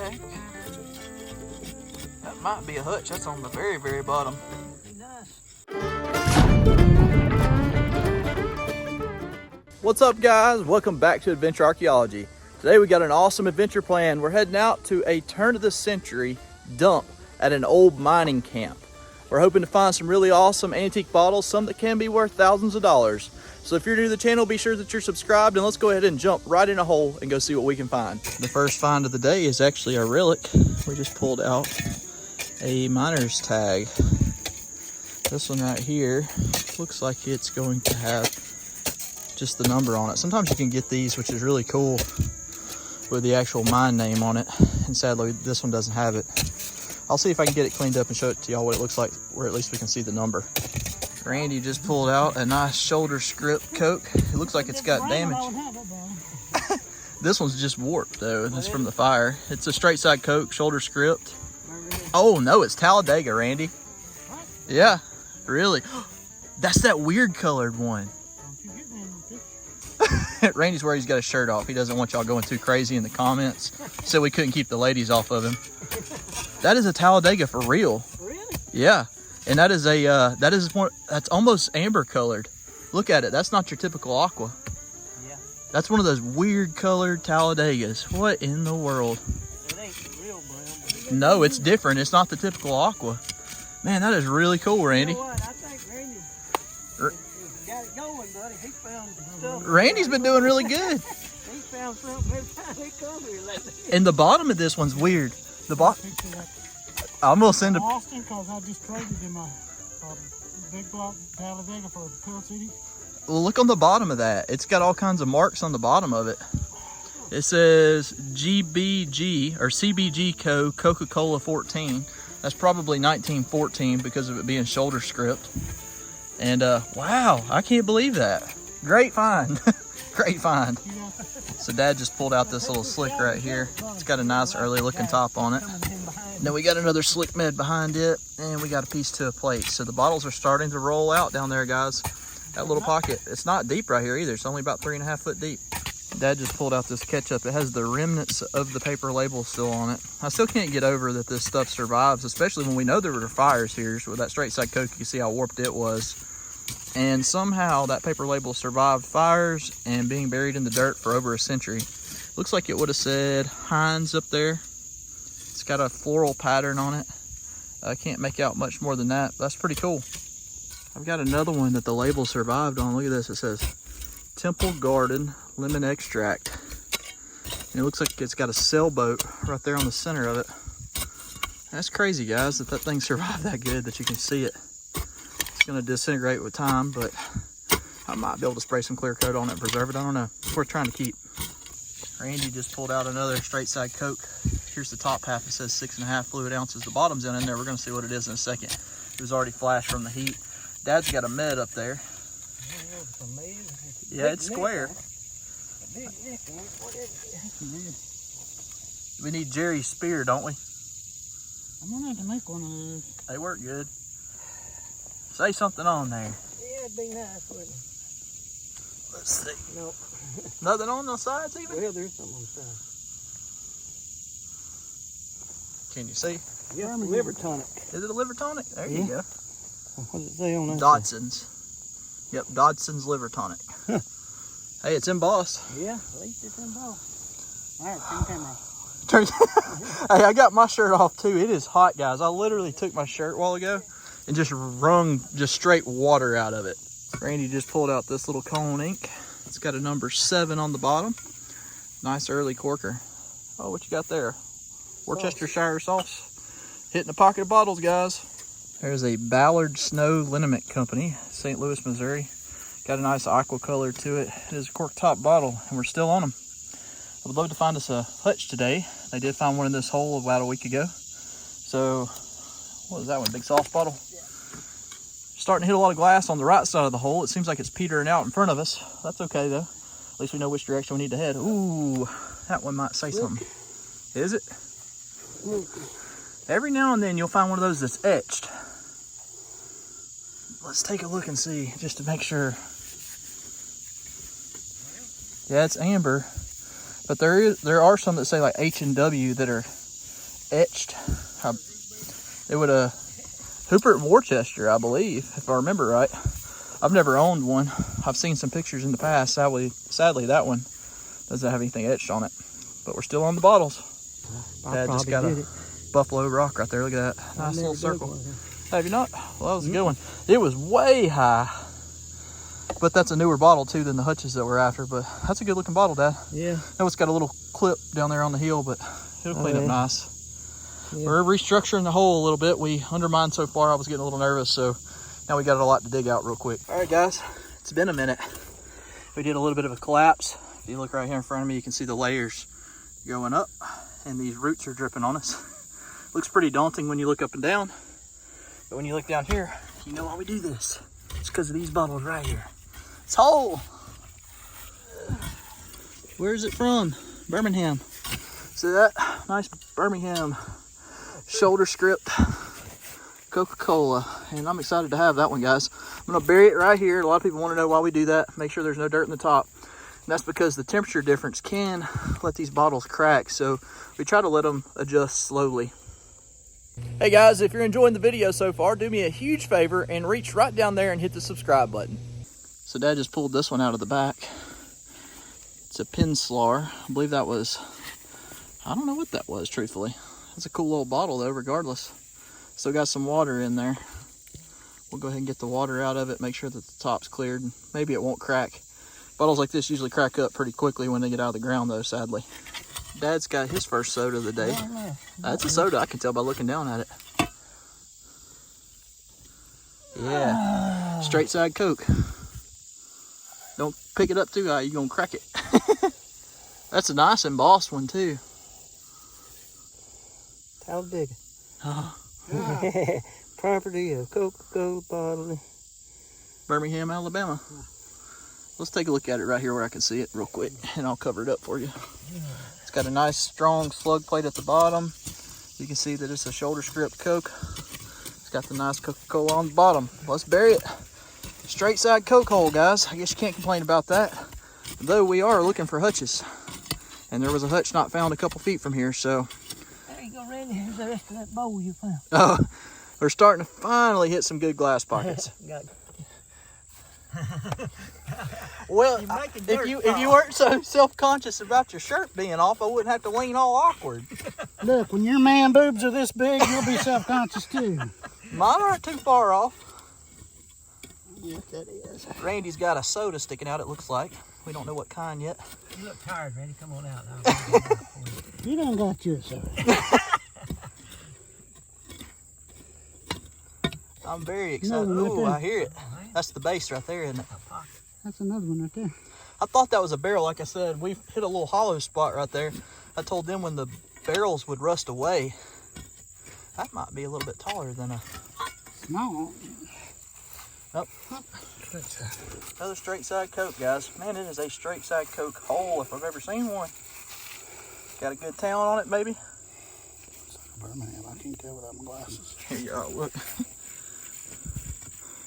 heck? That might be a hutch. That's on the very, very bottom. What's up, guys? Welcome back to Adventure Archaeology. Today we got an awesome adventure plan. We're heading out to a turn-of-the-century dump at an old mining camp. We're hoping to find some really awesome antique bottles, some that can be worth thousands of dollars. So if you're new to the channel, be sure that you're subscribed, and let's go ahead and jump right in a hole and go see what we can find. The first find of the day is actually a relic. We just pulled out a miner's tag. This one right here looks like it's going to have just the number on it. Sometimes you can get these, which is really cool, with the actual mine name on it, and sadly this one doesn't have it. I'll see if I can get it cleaned up and show it to y'all what it looks like, where at least we can see the number. Randy just pulled out a nice shoulder script Coke. It looks like it's got damage. This one's just warped though, and it's from the fire. It's a straight side Coke, shoulder script. Oh no, it's Talladega, Randy. Yeah, really. That's that weird colored one. Randy's where he's got his shirt off. He doesn't want y'all going too crazy in the comments. So we couldn't keep the ladies off of him. That is a Talladega for real. Really? Yeah. And that is a that's almost amber colored. Look at it. That's not your typical aqua. Yeah. That's one of those weird colored Talladegas. What in the world? It ain't real brown. No, it's different. It's not the typical aqua. Man, that is really cool, Randy. You know what? I think Randy got it going, buddy. He found stuff. Randy's been doing really good. He found something every time he comes here lately. And the bottom of this one's weird. The bottom. I'm gonna send a Austin because I just traded him a big block Talladega for the Pearl City. Well, look on the bottom of that. It's got all kinds of marks on the bottom of it. It says GBG or CBG Co. Coca-Cola 14. That's probably 1914 because of it being shoulder script. And wow, I can't believe that. Great find. Great find. So Dad just pulled out this little slick right here. It's got a nice early looking top on it. Then we got another slick med behind it, and we got a piece to a plate. So the bottles are starting to roll out down there, guys. That little pocket, it's not deep right here either. It's only about 3.5 foot deep. Dad just pulled out this ketchup. It has the remnants of the paper label still on it. I still can't get over that this stuff survives, especially when we know there were fires here. So with that straight side Coke, you can see how warped it was. And somehow that paper label survived fires and being buried in the dirt for over a century. Looks like it would have said Heinz up there. It's got a floral pattern on it. I can't make out much more than that. That's pretty cool. I've got another one that the label survived on. Look at this. It says Temple Garden Lemon Extract. And it looks like it's got a sailboat right there on the center of it. That's crazy, guys, that thing survived that good that you can see it. It's going to disintegrate with time, but I might be able to spray some clear coat on it and preserve it. I don't know. It's worth trying to keep. Randy just pulled out another straight side Coke. Here's the top half. It says 6.5 fluid ounces. The bottom's in there. We're going to see what it is in a second. It was already flashed from the heat. Dad's got a med up there. Yeah, it's square. We need Jerry's spear, don't we? I'm gonna have to make one of those. They work good. Say something on there. Yeah, it'd be nice, wouldn't it? Let's see. Nope. Nothing on the sides even? Well, there's something on the side. Can you see? Yeah, liver tonic. Is it a liver tonic? There you go. What does it say on that? Dodson's. Yep, Dodson's liver tonic. Hey, it's embossed. Yeah, at least it's embossed. All right, turn the camera off. Hey, I got my shirt off too. It is hot, guys. I literally took my shirt a while ago and just wrung just straight water out of it. Randy just pulled out this little cone ink. It's got a number 7 on the bottom. Nice early corker. Oh, what you got there? Worcestershire sauce. Hitting the pocket of bottles, guys. There's a Ballard Snow Liniment Company, St. Louis, Missouri. Got a nice aqua color to it. It is a cork top bottle, and we're still on them. I would love to find us a hutch today. They did find one in this hole about a week ago. So, what is that one? Big soft bottle? Yeah. Starting to hit a lot of glass on the right side of the hole. It seems like it's petering out in front of us. That's okay, though. At least we know which direction we need to head. Ooh, that one might say something. Is it? Every now and then you'll find one of those that's etched. Let's take a look and see, just to make sure. Yeah, it's amber, but there are some that say like H and W that are etched. It would Hooper at Worcester, I believe, if I remember right. I've never owned one. I've seen some pictures in the past. Sadly, that one doesn't have anything etched on it. But we're still on the bottles. Dad just got a Buffalo Rock right there. Look at that. Nice little circle. Have you not? Well, that was a good one. It was way high. But that's a newer bottle, too, than the Hutches that we're after. But that's a good-looking bottle, Dad. Yeah. I know it's got a little clip down there on the heel, but it'll clean up nice. Yeah. We're restructuring the hole a little bit. We undermined so far, I was getting a little nervous, so now we got a lot to dig out real quick. All right, guys, it's been a minute. We did a little bit of a collapse. If you look right here in front of me, you can see the layers going up, and these roots are dripping on us. Looks pretty daunting when you look up and down, but when you look down here, you know why we do this. It's because of these bubbles right here. It's whole. Where's it from? Birmingham. See that? Nice Birmingham shoulder script Coca-Cola, and I'm excited to have that one, guys. I'm gonna bury it right here. A lot of people want to know why we do that. Make sure there's no dirt in the top, and that's because the temperature difference can let these bottles crack, so we try to let them adjust slowly. Hey guys, if you're enjoying the video so far, do me a huge favor and reach right down there and hit the subscribe button. So Dad just pulled this one out of the back. It's a Pinslar. I believe that was, I don't know what that was, truthfully. It's a cool little bottle though, regardless. Still got some water in there. We'll go ahead and get the water out of it, make sure that the top's cleared. Maybe it won't crack. Bottles like this usually crack up pretty quickly when they get out of the ground though, sadly. Dad's got his first soda of the day. That's a soda, I can tell by looking down at it. Yeah, straight side Coke. Don't pick it up too high, you're gonna crack it. That's a nice embossed one too. Talladega. Oh. Property of Coca-Cola bottling. Birmingham, Alabama. Let's take a look at it right here where I can see it real quick, and I'll cover it up for you. It's got a nice strong slug plate at the bottom. You can see that it's a shoulder script Coke. It's got the nice Coca-Cola on the bottom. Let's bury it. Straight side Coke hole, guys. I guess you can't complain about that. Though we are looking for hutches. And there was a hutch not found a couple feet from here, so. There you go, Randy. Here's the rest of that bowl you found. Oh, we're starting to finally hit some good glass pockets. Well, if you weren't so self-conscious about your shirt being off, I wouldn't have to lean all awkward. Look, when your man boobs are this big, you'll be self-conscious too. Mine aren't too far off. Yes, that is. Randy's got a soda sticking out, it looks like. We don't know what kind yet. You look tired, Randy. Come on out. You done got your soda. I'm very excited. Oh, I hear it. That's the base right there, isn't it? That's another one right there. I thought that was a barrel. Like I said, we've hit a little hollow spot right there. I told them when the barrels would rust away. That might be a little bit taller than a... Small. Nope. Another straight side Coke, guys. Man, it is a straight side Coke hole if I've ever seen one. Got a good talent on it, maybe? It's like a Birmingham. I can't tell without my glasses. Here you are, look.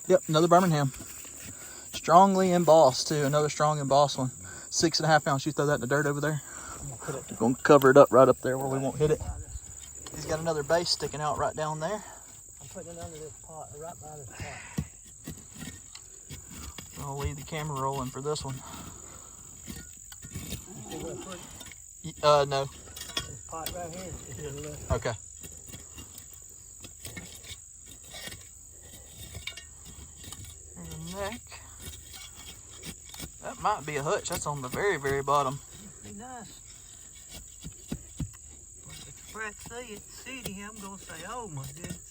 Yep, another Birmingham. Strongly embossed, too. Another strong embossed one. 6.5 ounce. You throw that in the dirt over there. I'm going to cover it up right up there where we won't hit it. He's got another base sticking out right down there. I'm putting it under this pot, right by this pot. I'll leave the camera rolling for this one. No. This pot right here is to the left. Okay. Here's the neck. That might be a hutch. That's on the very, very bottom. Be nice. But if the brat see it, I'm gonna say, "Oh my goodness."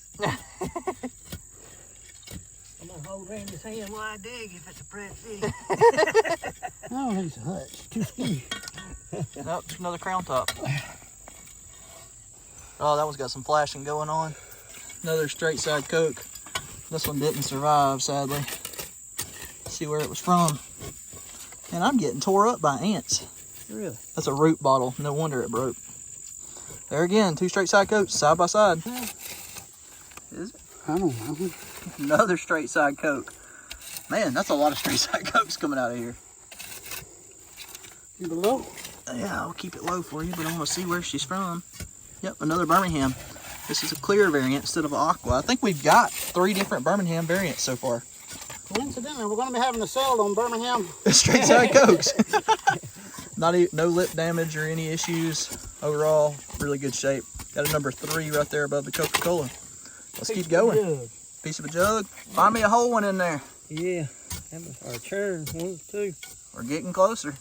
I'm gonna hold Randy's hand while I dig if it's a brat see. I don't think it's a hutch. Too skinny. Nope, it's another crown top. Oh, that one's got some flashing going on. Another straight side Coke. This one didn't survive, sadly. Let's see where it was from. And I'm getting tore up by ants. Really? That's a root bottle. No wonder it broke. There again, two straight side Cokes, side by side. Is it? I don't know. Another straight side Coke. Man, that's a lot of straight side Cokes coming out of here. You below? Yeah, I'll keep it low for you, but I want to see where she's from. Yep, another Birmingham. This is a clear variant instead of aqua. I think we've got 3 different Birmingham variants so far. Coincidentally, we're going to be having a sale on Birmingham. Straight side Cokes. No lip damage or any issues. Overall, really good shape. Got a number 3 right there above the Coca-Cola. Let's keep going. Piece of a jug. Find me a whole one in there. Yeah, that was our turn. 1, 2. We're getting closer.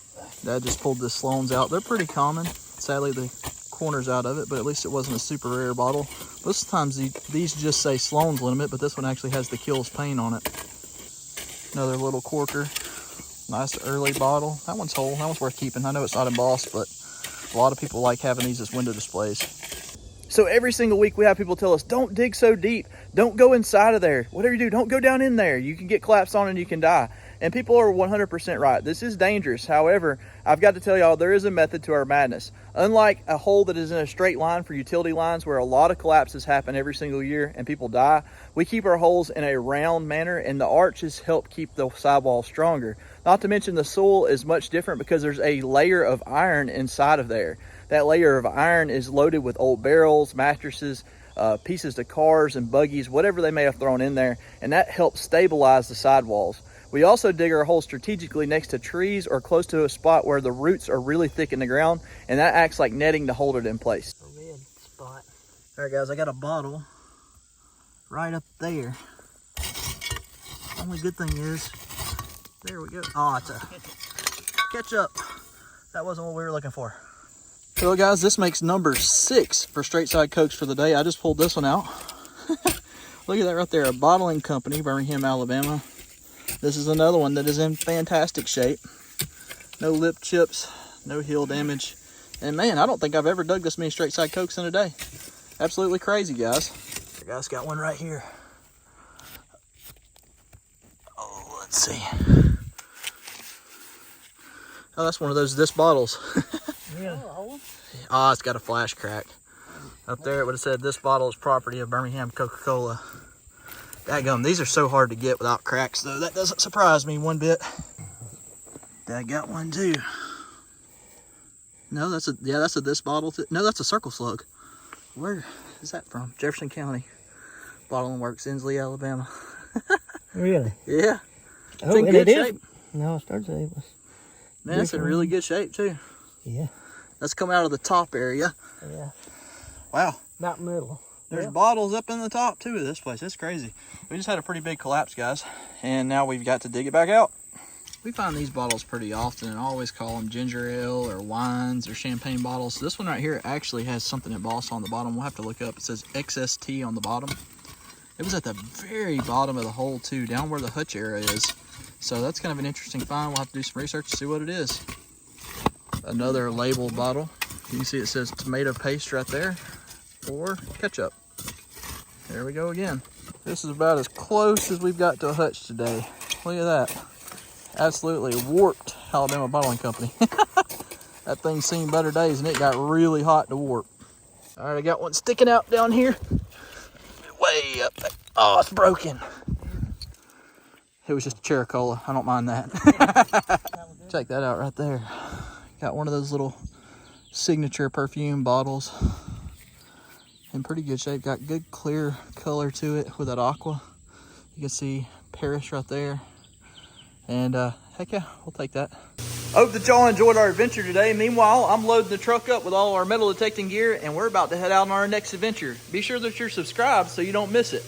Dad just pulled the Sloans out. They're pretty common. Sadly, the corner's out of it, but at least it wasn't a super rare bottle. Most times these just say Sloan's Limit, but this one actually has the Kills paint on it. Another little corker. Nice early bottle. That one's whole. That one's worth keeping. I know it's not embossed, but a lot of people like having these as window displays. So every single week we have people tell us, don't dig so deep. Don't go inside of there. Whatever you do, don't go down in there. You can get collapsed on and you can die. And people are 100% right. This is dangerous. However, I've got to tell y'all, there is a method to our madness. Unlike a hole that is in a straight line for utility lines where a lot of collapses happen every single year and people die, we keep our holes in a round manner, and the arches help keep the sidewall stronger. Not to mention the soil is much different because there's a layer of iron inside of there. That layer of iron is loaded with old barrels, mattresses, pieces to cars and buggies, whatever they may have thrown in there, and that helps stabilize the sidewalls. We also dig our holes strategically next to trees or close to a spot where the roots are really thick in the ground, and that acts like netting to hold it in place. A red spot. All right, guys, I got a bottle right up there. Only good thing is, there we go. Oh, it's a ketchup. That wasn't what we were looking for. So guys, this makes number 6 for straight side Cokes for the day. I just pulled this one out. Look at that right there, a bottling company, Birmingham, Alabama. This is another one that is in fantastic shape. No lip chips, no heel damage. And man, I don't think I've ever dug this many straight side Cokes in a day. Absolutely crazy, guys. You guys got one right here. Oh, let's see. Oh, that's one of those this bottles. Yeah. Oh, it's got a flash crack. Up there it would have said this bottle is property of Birmingham Coca-Cola. Dadgum, these are so hard to get without cracks though. That doesn't surprise me one bit. Dad got one too. No, that's a this bottle. No, that's a Circle Slug. Where is that from? Jefferson County. Bottling Works, Inslee, Alabama. Really? Yeah. It's Oh, in and good it shape. is. No, I started to say it was. Man, it's in really good shape too. Yeah. That's coming out of the top area. Yeah. Wow. About middle. There's bottles up in the top too of this place. It's crazy. We just had a pretty big collapse, guys, and now we've got to dig it back out. We find these bottles pretty often and always call them ginger ale or wines or champagne bottles. This one right here actually has something embossed on the bottom. We'll have to look up. It says XST on the bottom. It was at the very bottom of the hole too, down where the hutch area is. So that's kind of an interesting find. We'll have to do some research to see what it is. Another labeled bottle. You can see it says tomato paste right there, or ketchup. There we go again. This is about as close as we've got to a hutch today. Look at that. Absolutely warped Alabama Bottling Company. That thing's seen better days and it got really hot to warp. All right, I got one sticking out down here. Way up there. Oh, it's broken. It was just a Cherry-Cola. I don't mind that. Check that out right there. Got one of those little signature perfume bottles. In pretty good shape. Got good clear color to it with that aqua. You can see Paris right there. And heck yeah, we'll take that. Hope that y'all enjoyed our adventure today. Meanwhile, I'm loading the truck up with all our metal detecting gear and we're about to head out on our next adventure. Be sure that you're subscribed so you don't miss it.